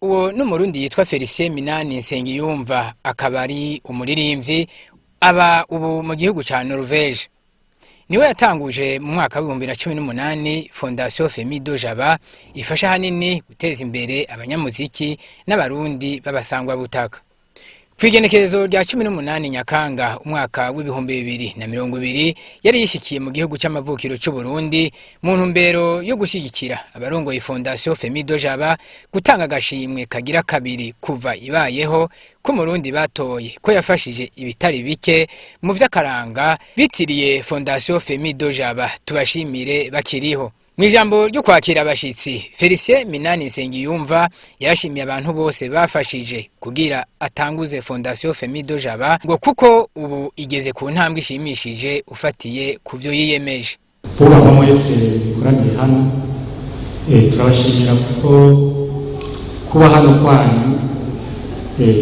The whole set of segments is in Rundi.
uwo n'umurundi yitwa Felicien Minani Nsengiyumva akaba ari umuririmbyi aba ubu mu gihugu ca Norvège. Niwe yatanguje mu mwaka wa 2018 Fondation FOFE Tubashimire ifasha hanini guteza imbere abanyamuziki n'abarundi babasangwa butaka. Kwigenekerezo rya 18 Nyakanga umwaka w'2020 yari yishikiye mu gihugu c'amavukiro c'u Burundi mu ntumbero yo gushigikira abarongoye Fondation FOFE Tubashimire gutanga agashimwe kagira kabiri kuva ibayeho ko Murundi batoye ko yafashije ibitari bike mu vy'akaranga bitiriye Fondation FOFE Tubashimire bakiriho. Mwijambo ryo kwakira abashitsi, Felicien Minani Nsengiyumva yarashimiye abantu bose bafashije kugira atanguze Fondation FOFE Tubashimire ngo kuko ubu igeze ku ntambwe ishimishije ufatiye kuvyo yiyemeje. Kuba mwese kuraniye hano turabashimira kuko kuba hano kwanyu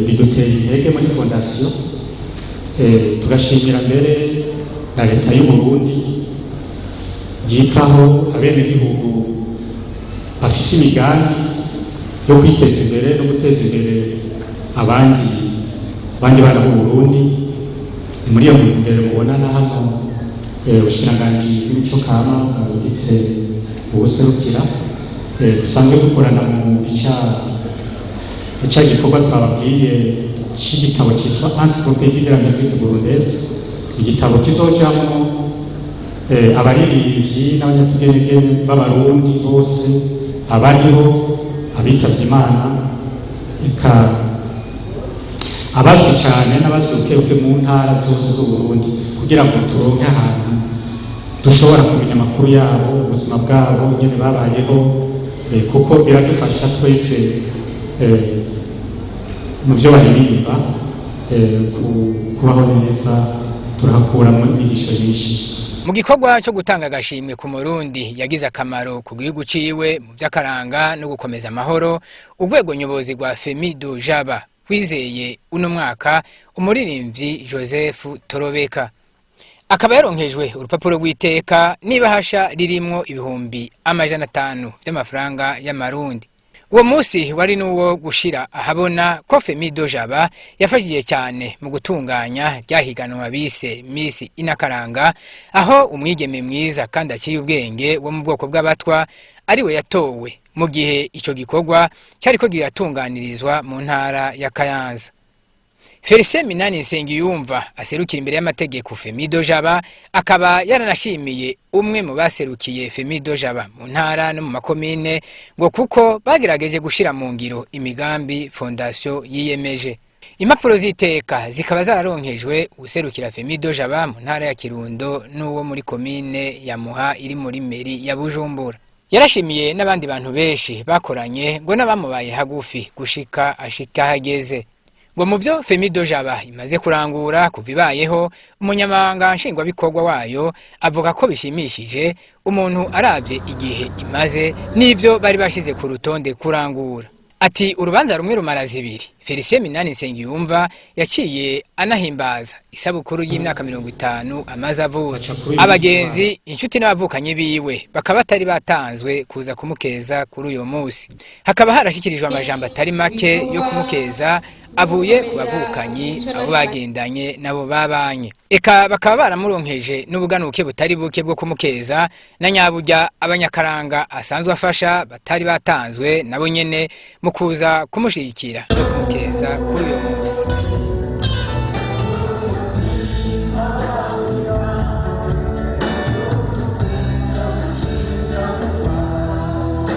biduteye intege muri Fondation, tugashimira mbere na leta y'u Burundi yitaho abenegihugu bafise imigambi yo kwiteza imbere no guteza imbere abandi bana b'u Burundi. Muri iyo mbere mubonana hano ubushikiranganji bw'imico kama bwabitse ubuserukira dusanzwe dukorana mu gica gikorwa twababwiye c'igitabo citwa Encyclopédie de la musique burundaise, igitabo kizojamwo abaririmbyi n'abanyatugenegene b'abarundi bose abariho abitavye Imana eka abazwi cyane n'abazwi ukebuke mu ntara zose z'u Burundi kugira ngo turonke ahantu dushobora kumenya amakuru yabo, ubuzima bwabo nyene babayeho, kuko biradufasha twese mu vyo baririmba kubaho neza, turahakuramo inyigisho nyinshi. Mu gikorwa cyo gutanga agashimwe ku Murundi yagize akamaro ku gihugu ciwe mu vy'akaranga no gukomeza amahoro, urwego nyobozi rwa FOFE Tubashimire kwizeye uno mwaka umuririmbyi Joseph Torobeka akaba yaronkejwe urupapuro rw'iteka n'ibahasha ririmwo ibihumbi 500 by'amafaranga y'amarundi. Uwo musi wari nuwo gushira ahabona ko FOFE Tubashimire yafashije cyane mu gutunganya ryahiganwa bise Miss Inakaranga, aho umwigeme mwiza kandi aciye ubwenge wo mu bwoko bw'abatwa ariwe yatowe mu gihe ico gikorwa cyariko giratunganirizwa mu ntara ya Kayanza. Felicien Minani Nsengiyumva aserukira imbere y'amategeko FOFE Tubashimire akaba yaranashimiye umwe mu baserukiye FOFE Tubashimire mu ntara no mu makomine ngo kuko bagerageje gushira mu ngiro imigambi Fondation yiyemeje. Impapuro z'iteka zikaba zararonkejwe userukira FOFE Tubashimire mu ntara ya Kirundo n'uwo muri komine ya Muha iri muri meri ya Bujumbura. Yarashimiye n'abandi bantu benshi bakoranye ngo n'abamubaye hagufi gushika ashika hageze. Ngo mu vyo FOFE Tubashimire imaze kurangura kuva ibayeho, umunyamabanga nshingwabikorwa wayo avuga ko bishimishije umuntu aravye igihe imaze n'ivyo bari bashize ku rutonde kurangura. Ati urubanza rumwe rumara zibiri. Felicien Minani Nsengiyumva yaciye anahimbaza isabukuru y'imyaka 50 amaze avutse. Abagenzi, inshuti n'abavukanye biwe bakaba batari batanzwe kuza kumukeza kuri uyo musi. Hakaba harashikirijwe amajambo atari make yo kumukeza avuye ku bavukanyi abo bagendanye nabo babanye. Eka bakaba baramuronkeje n'ubuganuke butari buke bwo kumukeza na nyaburya abanyakaranga asanzwe afasha batari batanzwe nabo nyene mu kuza kumushigikira no kumukeza kuri uyo musi.